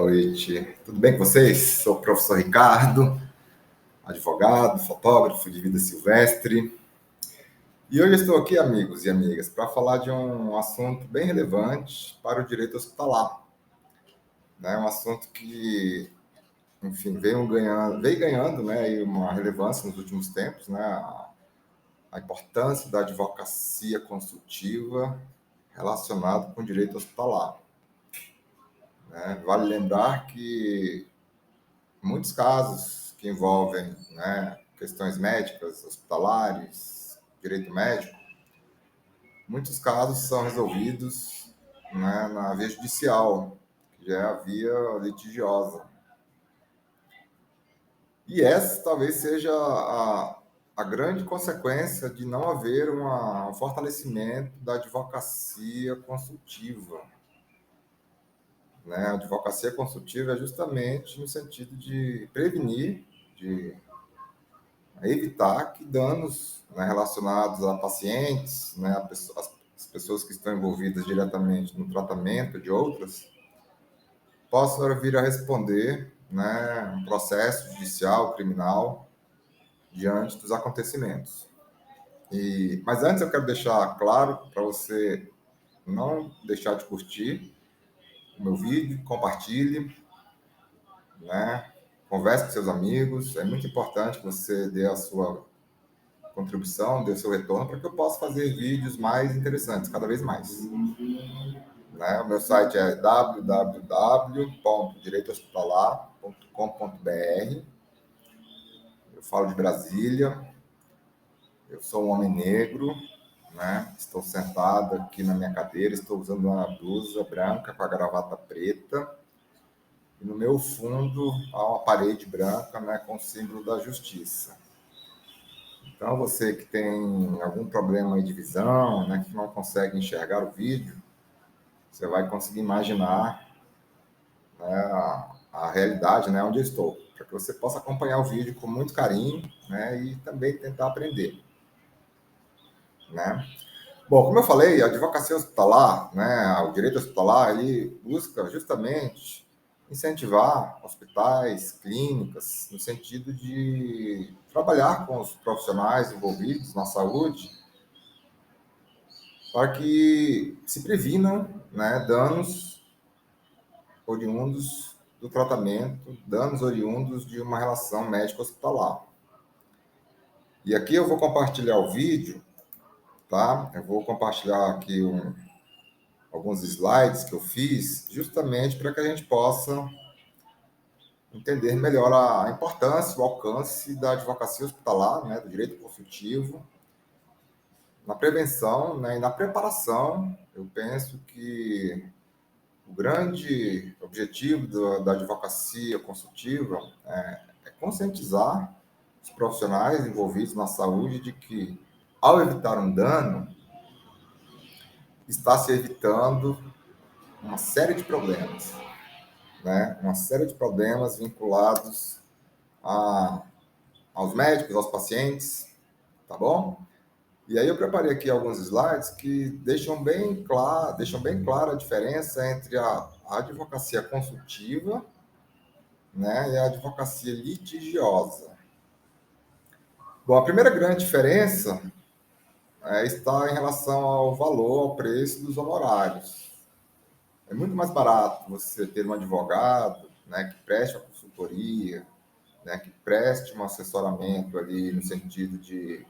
noite. Tudo bem com vocês? Sou o professor Ricardo, advogado, fotógrafo de vida silvestre. E hoje estou aqui, amigos e amigas, para falar de um assunto bem relevante para o direito hospitalar. Um assunto que, enfim, veio ganhando, né, aí uma relevância nos últimos tempos, né, a importância da advocacia consultiva relacionada com o direito hospitalar. Vale lembrar que muitos casos que envolvem, questões médicas, hospitalares, direito médico, muitos casos são resolvidos, na via judicial, que já é a via litigiosa. E essa talvez seja a grande consequência de não haver um fortalecimento da advocacia consultiva. A advocacia consultiva é justamente no sentido de prevenir, de evitar que danos, relacionados a pacientes, as pessoas que estão envolvidas diretamente no tratamento de outras, possam vir a responder, um processo judicial, criminal, diante dos acontecimentos. Mas antes eu quero deixar claro para você não deixar de curtir o meu vídeo, compartilhe, converse com seus amigos. É muito importante que você dê a sua contribuição, dê o seu retorno, para que eu possa fazer vídeos mais interessantes, cada vez mais. O meu site é www.direitohospitalar.com.br. Eu falo de Brasília. Eu sou um homem negro, Estou sentado aqui na minha cadeira, estou usando uma blusa branca com a gravata preta. E no meu fundo há uma parede branca, com o símbolo da justiça. Então, você que tem algum problema de visão, que não consegue enxergar o vídeo, você vai conseguir imaginar, a realidade, onde eu estou, para que você possa acompanhar o vídeo com muito carinho, e também tentar aprender. Bom, como eu falei, a advocacia hospitalar, o direito hospitalar, ele busca justamente incentivar hospitais, clínicas, no sentido de trabalhar com os profissionais envolvidos na saúde para que se previnam, danos oriundos do tratamento, danos oriundos de uma relação médico-hospitalar. E aqui eu vou compartilhar o vídeo, tá? Eu vou compartilhar aqui alguns slides que eu fiz, justamente para que a gente possa entender melhor a importância, o alcance da advocacia hospitalar, do direito consultivo, na prevenção, e na preparação. Eu penso que o grande objetivo da advocacia consultiva é conscientizar os profissionais envolvidos na saúde de que, ao evitar um dano, está se evitando uma série de problemas, uma série de problemas vinculados aos médicos, aos pacientes, tá bom? E aí eu preparei aqui alguns slides que deixam bem clara a diferença entre a advocacia consultiva, e a advocacia litigiosa. Bom, a primeira grande diferença está em relação ao valor, ao preço dos honorários. É muito mais barato você ter um advogado, que preste a consultoria, que preste um assessoramento ali no sentido de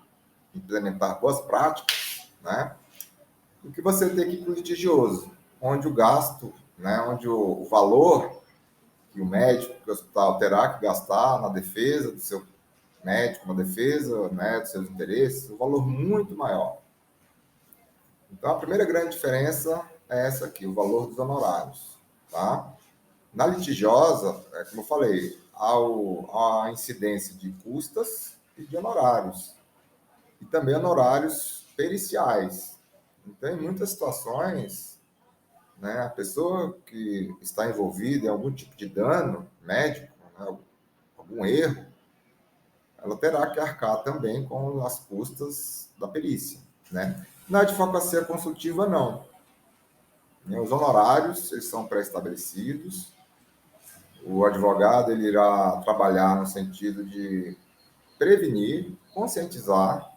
implementar boas práticas, do que você ter que ir para o litigioso, onde o gasto, onde o valor que o médico do hospital terá que gastar na defesa do seu médico, na defesa, dos seus interesses, um valor muito maior. Então, a primeira grande diferença é essa aqui, o valor dos honorários, tá? Na litigiosa, como eu falei, há a incidência de custas e de honorários. E também honorários periciais. Então, em muitas situações, a pessoa que está envolvida em algum tipo de dano médico, algum erro, ela terá que arcar também com as custas da perícia. Na advocacia consultiva, não. Os honorários, eles são pré-estabelecidos, o advogado ele irá trabalhar no sentido de prevenir, conscientizar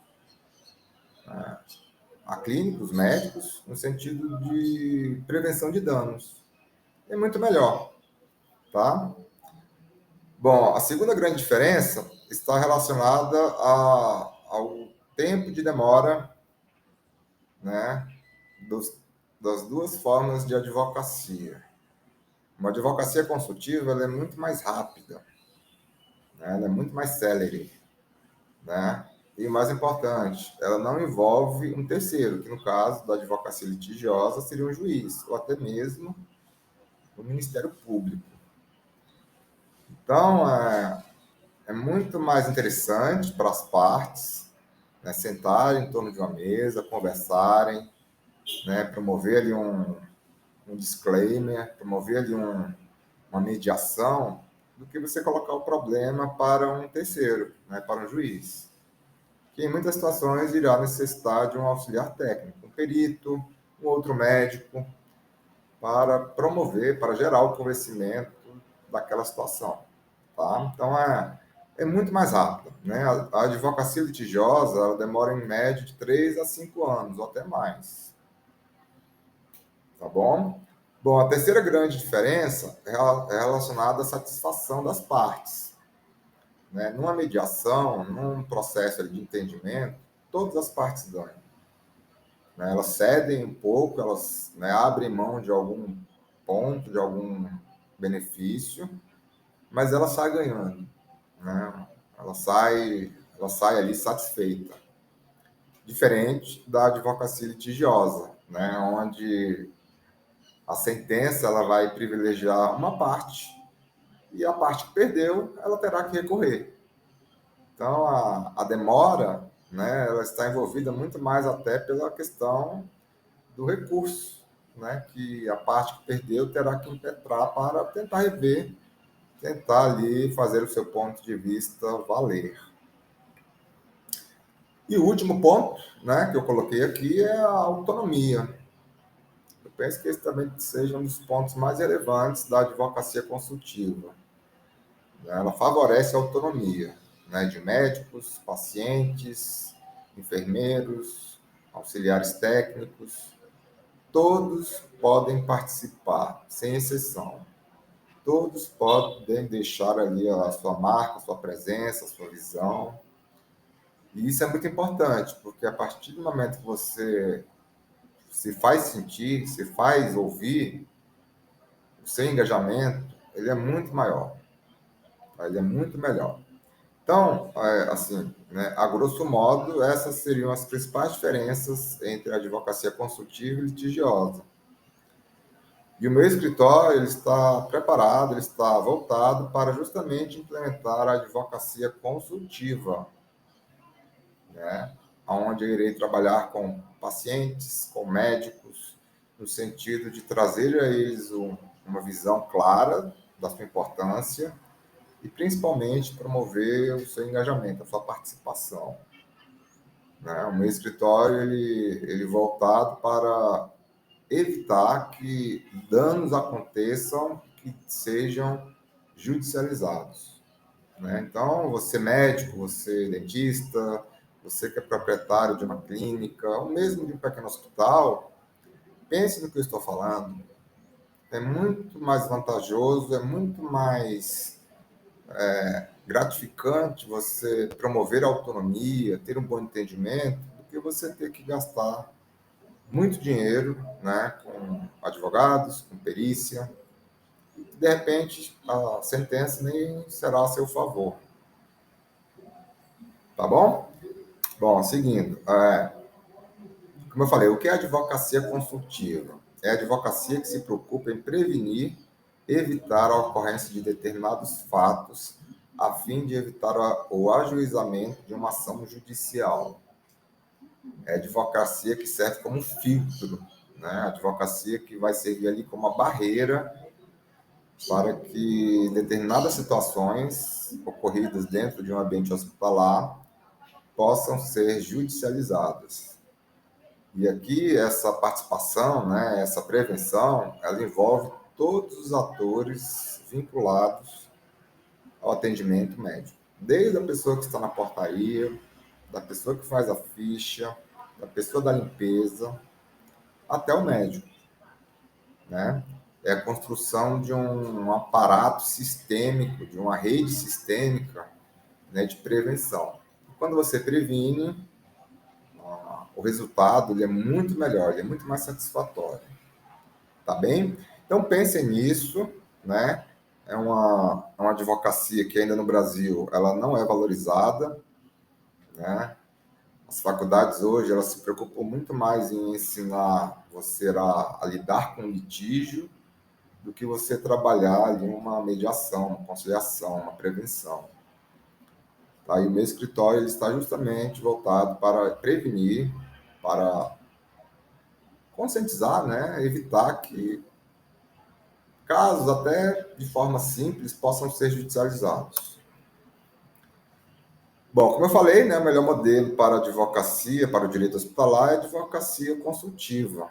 a clínicos, médicos, no sentido de prevenção de danos. É muito melhor, tá? Bom, a segunda grande diferença está relacionada ao tempo de demora, né, das duas formas de advocacia. Uma advocacia consultiva ela é muito mais rápida, né, ela é muito mais célere, né? E o mais importante, ela não envolve um terceiro, que no caso da advocacia litigiosa seria um juiz, ou até mesmo o Ministério Público. Então, é muito mais interessante para as partes, né, sentarem em torno de uma mesa, conversarem, né, promover ali um disclaimer, promover ali uma mediação, do que você colocar o problema para um terceiro, né, para um juiz, que em muitas situações irá necessitar de um auxiliar técnico, um perito, um outro médico, para promover, para gerar o conhecimento daquela situação. Tá? Então, é muito mais rápido. Né? A advocacia litigiosa ela demora em média de 3 a 5 anos, ou até mais. Tá bom? Bom, a terceira grande diferença é relacionada à satisfação das partes. Né? Numa mediação, num processo de entendimento, todas as partes ganham. Né? Elas cedem um pouco, elas, né, abrem mão de algum ponto, de algum benefício, mas ela sai ganhando. Né? Ela sai ali satisfeita. Diferente da advocacia litigiosa, né? Onde a sentença ela vai privilegiar uma parte e a parte que perdeu ela terá que recorrer. Então a demora, né, ela está envolvida muito mais até pela questão do recurso, né, que a parte que perdeu terá que impetrar para tentar rever, tentar ali fazer o seu ponto de vista valer. E o último ponto, né, que eu coloquei aqui é a autonomia. Eu penso que esse também seja um dos pontos mais relevantes da advocacia consultiva. Ela favorece a autonomia, né, de médicos, pacientes, enfermeiros, auxiliares técnicos. Todos podem participar, sem exceção. Todos podem deixar ali a sua marca, a sua presença, a sua visão. E isso é muito importante, porque a partir do momento que você se faz sentir, se faz ouvir, o seu engajamento, ele é muito maior, tá? Ele é muito melhor. Então, assim, né, a grosso modo, essas seriam as principais diferenças entre a advocacia consultiva e litigiosa. E o meu escritório ele está preparado, ele está voltado para justamente implementar a advocacia consultiva, né? Onde eu irei trabalhar com pacientes, com médicos, no sentido de trazer a eles uma visão clara da sua importância e, principalmente, promover o seu engajamento, a sua participação. Né? O meu escritório ele voltado para evitar que danos aconteçam que sejam judicializados. Né? Então, você médico, você dentista, você que é proprietário de uma clínica, ou mesmo de um pequeno hospital, pense no que eu estou falando. É muito mais vantajoso, é muito mais gratificante você promover a autonomia, ter um bom entendimento, do que você ter que gastar muito dinheiro, né, com advogados, com perícia, e de repente a sentença nem será a seu favor. Tá bom? Bom, seguindo, como eu falei, o que é advocacia consultiva? É a advocacia que se preocupa em prevenir, evitar a ocorrência de determinados fatos, a fim de evitar o ajuizamento de uma ação judicial. É a advocacia que serve como filtro, né? A advocacia que vai servir ali como uma barreira para que determinadas situações ocorridas dentro de um ambiente hospitalar possam ser judicializadas. E aqui essa participação, né, essa prevenção, ela envolve todos os atores vinculados ao atendimento médico. Desde a pessoa que está na portaria, da pessoa que faz a ficha, da pessoa da limpeza, até o médico, né? É a construção de um aparato sistêmico, de uma rede sistêmica, né, de prevenção. Quando você previne, o resultado ele é muito melhor, ele é muito mais satisfatório. Tá bem? Então pensem nisso, né? É uma advocacia que ainda no Brasil ela não é valorizada, né? As faculdades hoje elas se preocupam muito mais em ensinar você a lidar com litígio do que você trabalhar ali uma mediação, uma conciliação, uma prevenção. Tá? E o meu escritório ele está justamente voltado para prevenir, para conscientizar, né? Evitar que casos até de forma simples possam ser judicializados. Bom, como eu falei, né, o melhor modelo para a advocacia, para o direito hospitalar, é a advocacia consultiva.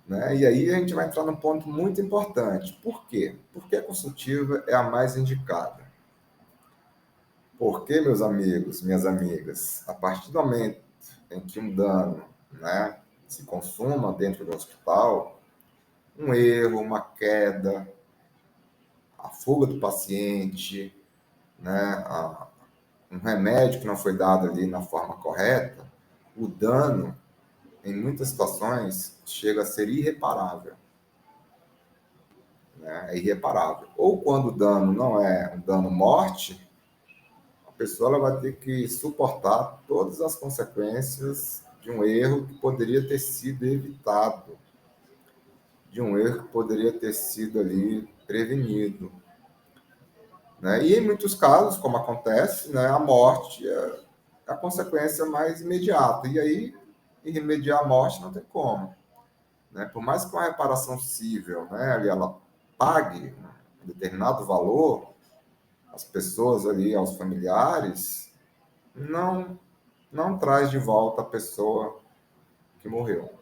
Né? E aí a gente vai entrar num ponto muito importante. Por quê? Porque a consultiva é a mais indicada. Porque, meus amigos, minhas amigas, a partir do momento em que um dano, né, se consuma dentro do hospital, um erro, uma queda, a fuga do paciente, né, um remédio que não foi dado ali na forma correta, o dano, em muitas situações, chega a ser irreparável. Né? É irreparável. Ou quando o dano não é um dano morte, a pessoa ela vai ter que suportar todas as consequências de um erro que poderia ter sido evitado, de um erro que poderia ter sido ali prevenido. Né? E em muitos casos, como acontece, né, a morte é a consequência mais imediata. E aí, remediar a morte não tem como. Né? Por mais que uma reparação civil, né, ali ela pague um determinado valor, as pessoas ali, aos familiares, não, não traz de volta a pessoa que morreu.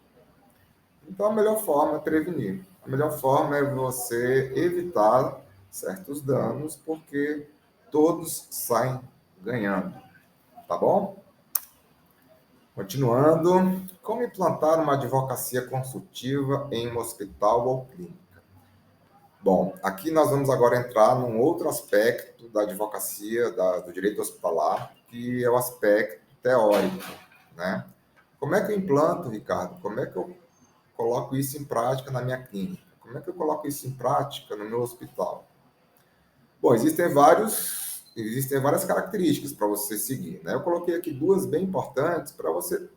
Então, a melhor forma é prevenir. A melhor forma é você evitar certos danos, porque todos saem ganhando. Tá bom? Continuando, como implantar uma advocacia consultiva em um hospital ou clínica? Bom, aqui nós vamos agora entrar num outro aspecto da advocacia, do direito hospitalar, que é o aspecto teórico, né? Como é que eu implanto, Ricardo? Como é que eu coloco isso em prática na minha clínica? Como é que eu coloco isso em prática no meu hospital? Bom, existem várias características para você seguir, né? Eu coloquei aqui duas bem importantes para você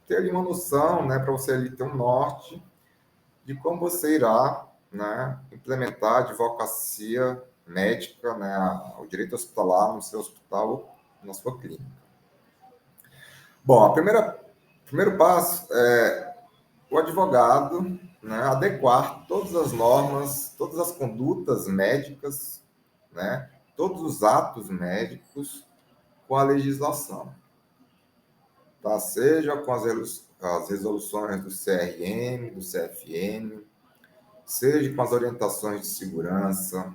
ter ali uma noção, né? Para você ali ter um norte de como você irá, né, implementar a advocacia médica, né, o direito hospitalar no seu hospital, na sua clínica. Bom, o primeiro passo é o advogado, né, adequar todas as normas, todas as condutas médicas, né, todos os atos médicos com a legislação, tá? Seja com as resoluções do CRM, do CFM, seja com as orientações de segurança,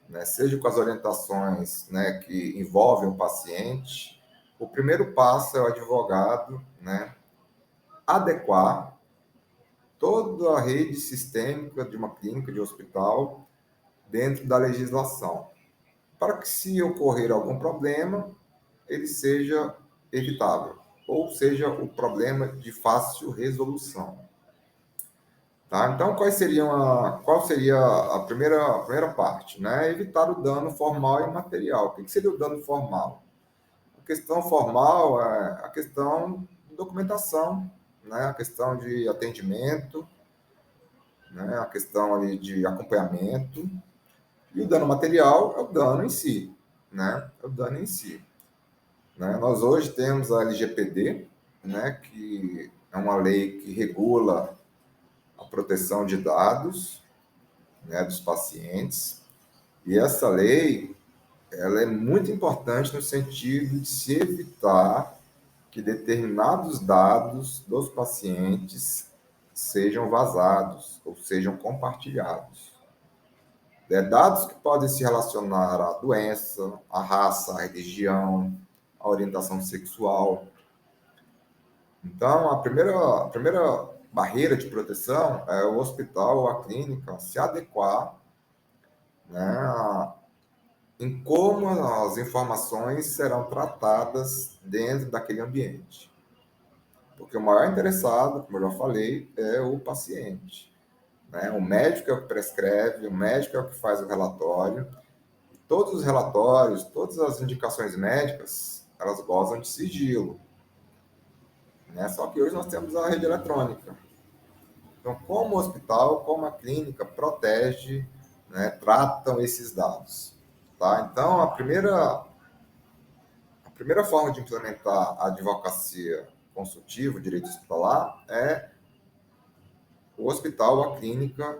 né, seja com as orientações, né, que envolvem o paciente, o primeiro passo é o advogado, né, adequar toda a rede sistêmica de uma clínica, de um hospital, dentro da legislação, para que, se ocorrer algum problema, ele seja evitável, ou seja, o problema de fácil resolução. Tá? Então, qual seria a primeira parte? Né? Evitar o dano formal e material. O que seria o dano formal? A questão formal é a questão de documentação, né? A questão de atendimento, né? A questão ali de acompanhamento. E o dano material é o dano em si. Né? É o dano em si. Né? Nós hoje temos a LGPD, né? Que é uma lei que regula a proteção de dados, né, dos pacientes. E essa lei, ela é muito importante no sentido de se evitar que determinados dados dos pacientes sejam vazados ou sejam compartilhados. Dados que podem se relacionar à doença, à raça, à religião, à orientação sexual. Então, a primeira barreira de proteção é o hospital ou a clínica se adequar, né, em como as informações serão tratadas dentro daquele ambiente. Porque o maior interessado, como eu já falei, é o paciente, né? O médico é o que prescreve, o médico é o que faz o relatório. E todos os relatórios, todas as indicações médicas, elas gozam de sigilo, né? Só que hoje nós temos a rede eletrônica. Então, como o hospital, como a clínica protege, né, tratam esses dados, tá? Então, a primeira forma de implementar a advocacia consultiva, o direito hospitalar, é o hospital, a clínica,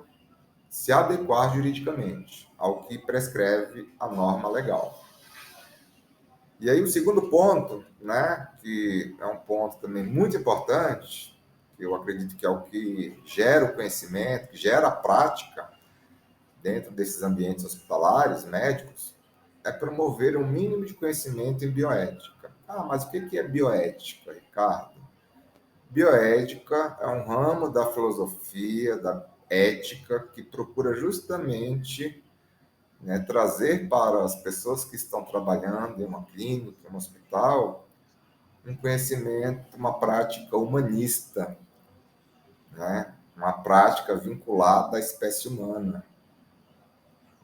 se adequar juridicamente ao que prescreve a norma legal. E aí o segundo ponto, né, que é um ponto também muito importante, que eu acredito que é o que gera o conhecimento, que gera a prática dentro desses ambientes hospitalares, médicos, é promover um mínimo de conhecimento em bioética. Ah, mas o que é bioética, Ricardo? Bioética é um ramo da filosofia, da ética, que procura justamente, né, trazer para as pessoas que estão trabalhando em uma clínica, em um hospital, um conhecimento, uma prática humanista, né? Uma prática vinculada à espécie humana.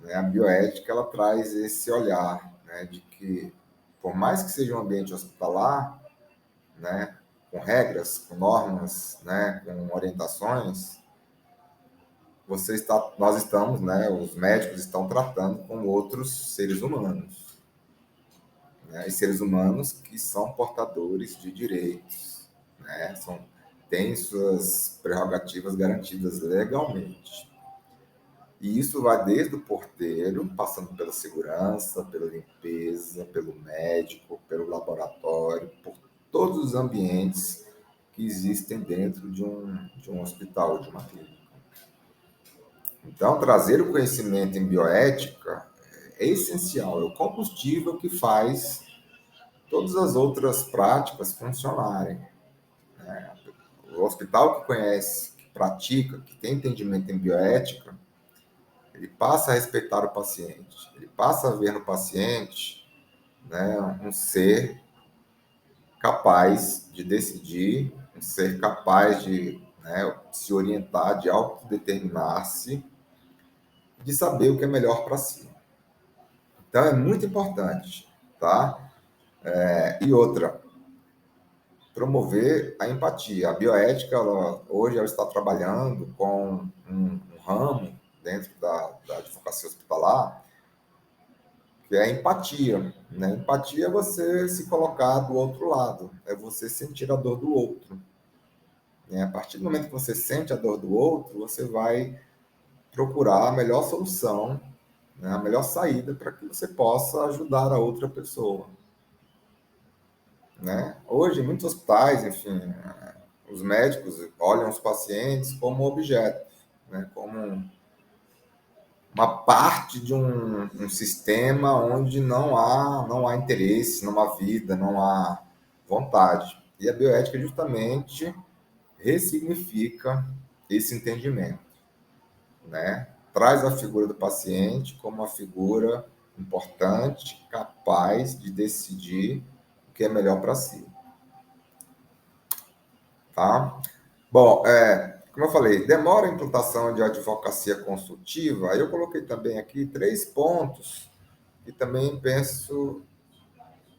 Né? A bioética ela traz esse olhar, né, de que, por mais que seja um ambiente hospitalar, né, com regras, com normas, né, com orientações, nós estamos, né, os médicos estão tratando com outros seres humanos, né, e seres humanos que são portadores de direitos, né, têm suas prerrogativas garantidas legalmente. E isso vai desde o porteiro, passando pela segurança, pela limpeza, pelo médico, pelo laboratório, por todos os ambientes que existem dentro de um hospital, de uma clínica. Então, trazer o conhecimento em bioética é essencial, é o combustível que faz todas as outras práticas funcionarem. O hospital que conhece, que pratica, que tem entendimento em bioética, ele passa a respeitar o paciente, ele passa a ver no paciente, né, um ser capaz de decidir, um ser capaz de, né, se orientar, de autodeterminar-se, de saber o que é melhor para si. Então, é muito importante, tá? E outra, promover a empatia. A bioética, hoje, ela está trabalhando com um ramo dentro da advocacia hospitalar, que é a empatia, né? Empatia é você se colocar do outro lado, é você sentir a dor do outro, né? A partir do momento que você sente a dor do outro, você vai procurar a melhor solução, né? A melhor saída para que você possa ajudar a outra pessoa, né? Hoje, em muitos hospitais, enfim, os médicos olham os pacientes como objetos, né? Como uma parte de um sistema onde não há interesse, não há vida, não há vontade. E a bioética justamente ressignifica esse entendimento, né? Traz a figura do paciente como uma figura importante, capaz de decidir o que é melhor para si, tá? Bom, como eu falei, demora a implantação de advocacia consultiva. Aí eu coloquei também aqui 3 pontos que também penso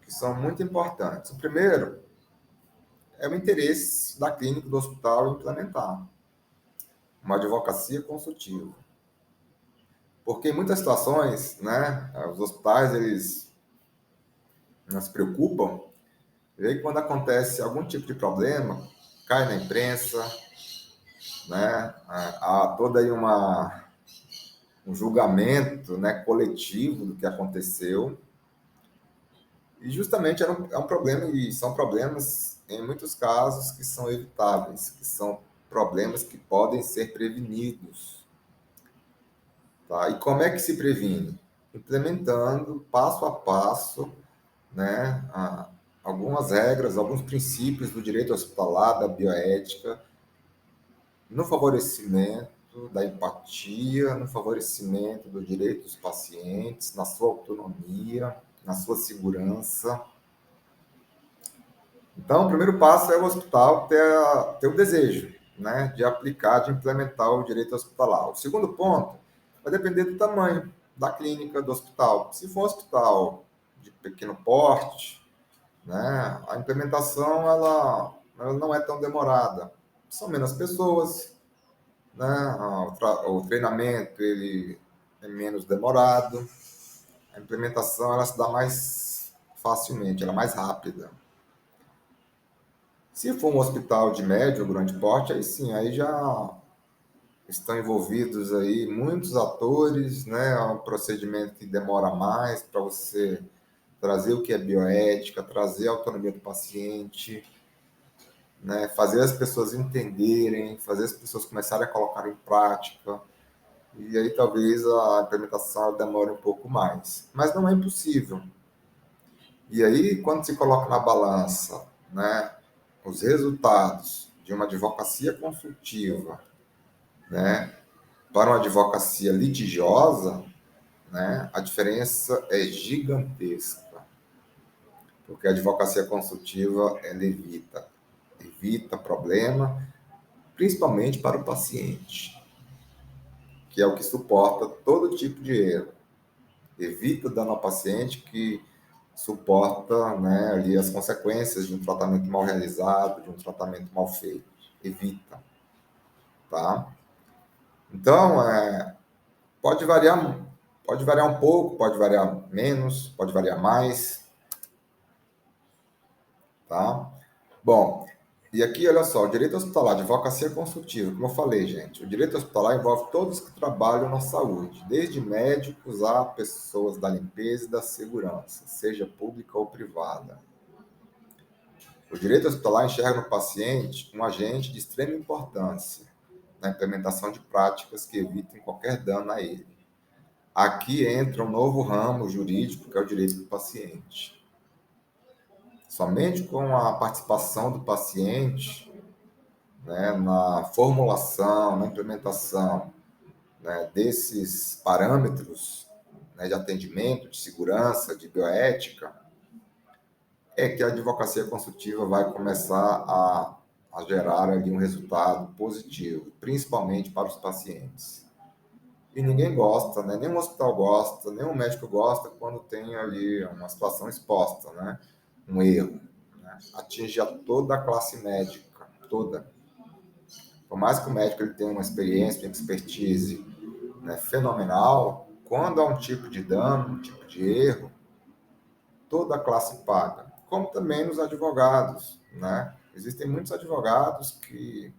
que são muito importantes. O primeiro é o interesse da clínica do hospital em implementar uma advocacia consultiva. Porque em muitas situações, né, os hospitais, eles não se preocupam, e aí quando acontece algum tipo de problema, cai na imprensa, né, há toda aí um julgamento, né, coletivo do que aconteceu, e justamente é um problema, e são problemas, em muitos casos, que são evitáveis, que são problemas que podem ser prevenidos. Tá? E como é que se previne? Implementando passo a passo, né, algumas regras, alguns princípios do direito hospitalar, da bioética, no favorecimento da empatia, no favorecimento do direito dos pacientes, na sua autonomia, na sua segurança. Então, o primeiro passo é o hospital ter o desejo, né, de aplicar, de implementar o direito hospitalar. O segundo ponto vai depender do tamanho da clínica, do hospital. Se for um hospital de pequeno porte, né, a implementação ela não é tão demorada. São menos pessoas, né, o treinamento ele é menos demorado, a implementação ela se dá mais facilmente, ela é mais rápida. Se for um hospital de médio ou grande porte, aí sim, aí já estão envolvidos aí muitos atores, né? É um procedimento que demora mais para você trazer o que é bioética, trazer a autonomia do paciente, né? Fazer as pessoas entenderem, fazer as pessoas começarem a colocar em prática. E aí talvez a implementação demore um pouco mais. Mas não é impossível. E aí, quando se coloca na balança, né, os resultados de uma advocacia consultiva, né, para uma advocacia litigiosa, né, a diferença é gigantesca, porque a advocacia consultiva ela evita problema, principalmente para o paciente, que é o que suporta todo tipo de erro. Evita dano ao paciente que suporta, né, ali as consequências de um tratamento mal realizado, de um tratamento mal feito. Evita, tá? Então, pode variar um pouco, pode variar menos, pode variar mais, tá? Bom, e aqui, olha só, o direito hospitalar, advocacia consultiva, como eu falei, gente, o direito hospitalar envolve todos que trabalham na saúde, desde médicos a pessoas da limpeza e da segurança, seja pública ou privada. O direito hospitalar enxerga no paciente um agente de extrema importância na implementação de práticas que evitem qualquer dano a ele. Aqui entra um novo ramo jurídico, que é o direito do paciente. Somente com a participação do paciente, né, na formulação, na implementação, né, desses parâmetros, né, de atendimento, de segurança, de bioética, é que a advocacia consultiva vai começar a gerar ali um resultado positivo, principalmente para os pacientes. E ninguém gosta, né? Nenhum hospital gosta, nenhum médico gosta quando tem ali uma situação exposta, né? Um erro, né? Atinge a toda a classe médica, toda. Por mais que o médico ele tenha uma experiência, uma expertise, né, fenomenal, quando há um tipo de dano, um tipo de erro, toda a classe paga, como também nos advogados, né? Existem muitos advogados que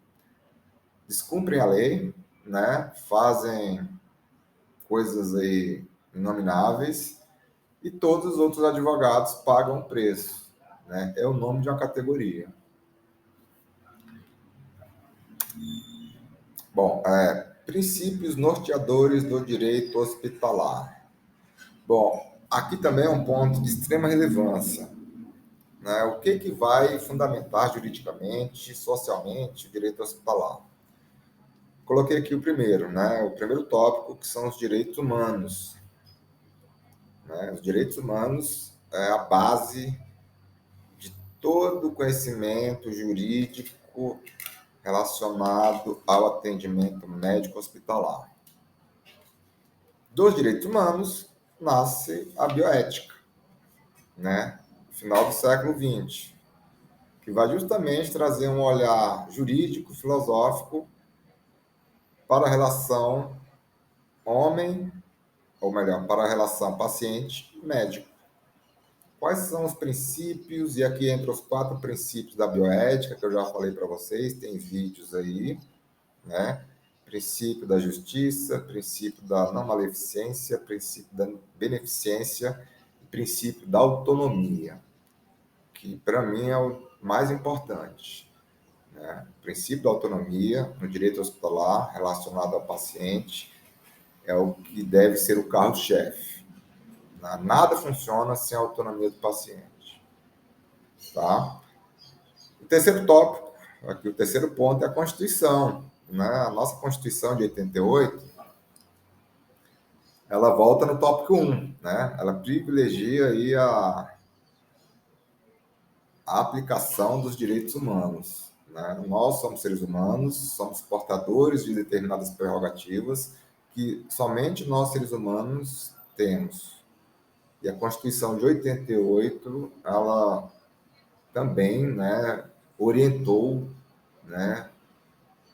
descumprem a lei, né? Fazem coisas aí inomináveis e todos os outros advogados pagam o preço, né? É o nome de uma categoria. Bom, princípios norteadores do direito hospitalar. Bom, aqui também é um ponto de extrema relevância, né? O que vai fundamentar juridicamente, socialmente, o direito hospitalar? Coloquei aqui o primeiro, né? O primeiro tópico, que são os direitos humanos, né? Os direitos humanos é a base de todo o conhecimento jurídico relacionado ao atendimento médico hospitalar. Dos direitos humanos nasce a bioética, né? No final do século XX, que vai justamente trazer um olhar jurídico, filosófico para a relação homem, ou melhor, para a relação paciente-médico. Quais são os princípios? E aqui entre os 4 princípios da bioética, que eu já falei para vocês, tem vídeos aí, né? Princípio da justiça, princípio da não maleficência, princípio da beneficência e princípio da autonomia, que para mim é o mais importante, né? O princípio da autonomia no direito hospitalar relacionado ao paciente é o que deve ser o carro-chefe. Nada funciona sem a autonomia do paciente, tá? O terceiro tópico, aqui o terceiro ponto é a Constituição, né? A nossa Constituição de 88, ela volta no tópico 1, né? Ela privilegia aí a aplicação dos direitos humanos, né? Nós somos seres humanos, somos portadores de determinadas prerrogativas que somente nós, seres humanos, temos. E a Constituição de 88, ela também, né, orientou, né,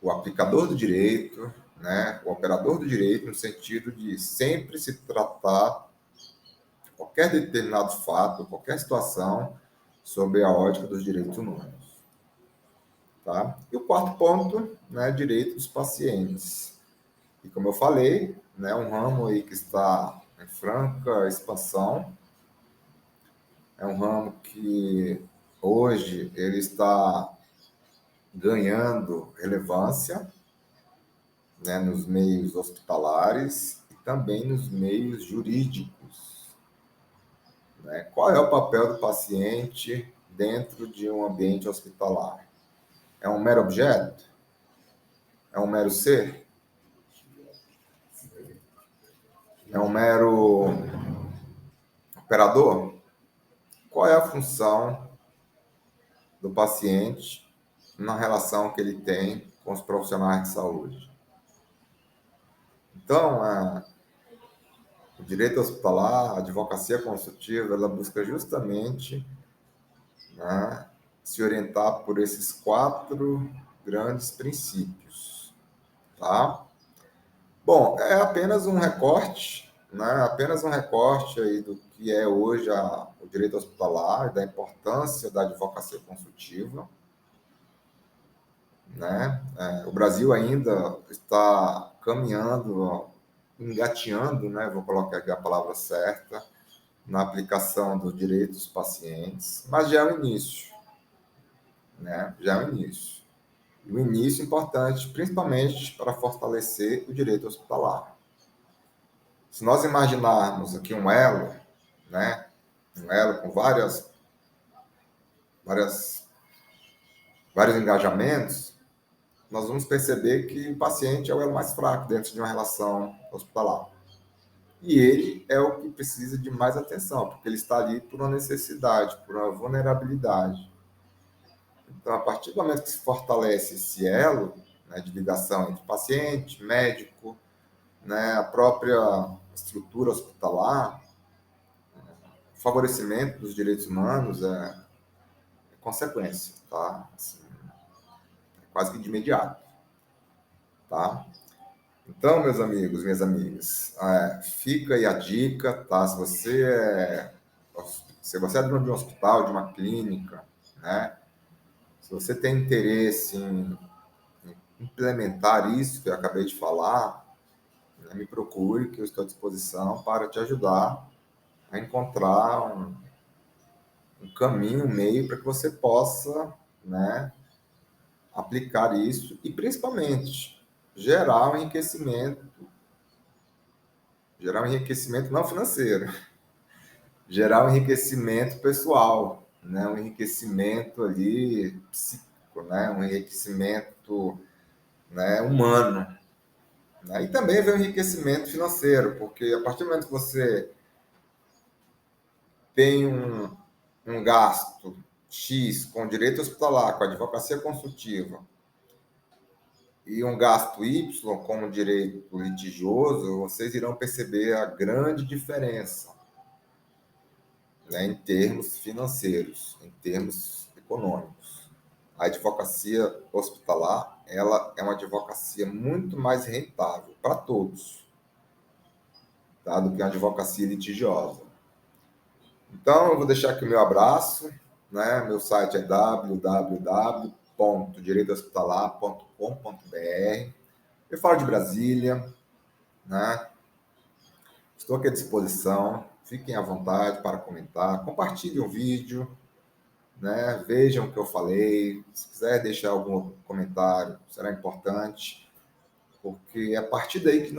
o aplicador do direito, né, o operador do direito, no sentido de sempre se tratar qualquer determinado fato, qualquer situação, sob a ótica dos direitos humanos. Tá? E o quarto ponto, né, direito dos pacientes. E como eu falei, né, um ramo aí que está em franca expansão, é um ramo que hoje ele está ganhando relevância, né, nos meios hospitalares e também nos meios jurídicos. Né? Qual é o papel do paciente dentro de um ambiente hospitalar? É um mero objeto? É um mero ser? É um mero operador? Qual é a função do paciente na relação que ele tem com os profissionais de saúde? Então, o direito hospitalar, a advocacia consultiva, ela busca justamente, né, se orientar por esses quatro grandes princípios, tá? Bom, é apenas um recorte, né? Apenas um recorte aí do que é hoje o direito hospitalar, da importância da advocacia consultiva, né? O Brasil ainda está caminhando, engateando, né? Vou colocar aqui a palavra certa, na aplicação dos direitos dos pacientes, mas já é o início, né? Já é o início. E o início importante, principalmente para fortalecer o direito hospitalar. Se nós imaginarmos aqui um elo, né? Um elo com várias, vários engajamentos, nós vamos perceber que o paciente é o elo mais fraco dentro de uma relação hospitalar. E ele é o que precisa de mais atenção, porque ele está ali por uma necessidade, por uma vulnerabilidade. Então, a partir do momento que se fortalece esse elo, né, de ligação entre paciente, médico, né, a própria estrutura hospitalar, o favorecimento dos direitos humanos é consequência, tá? Assim, é quase que de imediato, tá? Então, meus amigos, minhas amigas, fica aí a dica, tá? Se você é dono de um hospital, de uma clínica, né? Se você tem interesse em implementar isso que eu acabei de falar, né, me procure, que eu estou à disposição para te ajudar a encontrar um caminho, um meio para que você possa, né, aplicar isso e, principalmente, gerar um enriquecimento não financeiro, gerar um enriquecimento pessoal, né, um enriquecimento ali psíquico, né, um enriquecimento, né, humano. Né? E também vem o enriquecimento financeiro, porque a partir do momento que você tem um gasto X com direito hospitalar, com advocacia consultiva, e um gasto Y como direito litigioso, vocês irão perceber a grande diferença, né, em termos financeiros, em termos econômicos. A advocacia hospitalar, ela é uma advocacia muito mais rentável para todos, tá, do que a advocacia litigiosa. Então, eu vou deixar aqui o meu abraço, né? Meu site é www.direitohospitalar.com.br. Eu falo de Brasília, né? Estou aqui à disposição. Fiquem à vontade para comentar. Compartilhem o vídeo, né? Vejam o que eu falei. Se quiser deixar algum comentário, será importante, porque é a partir daí que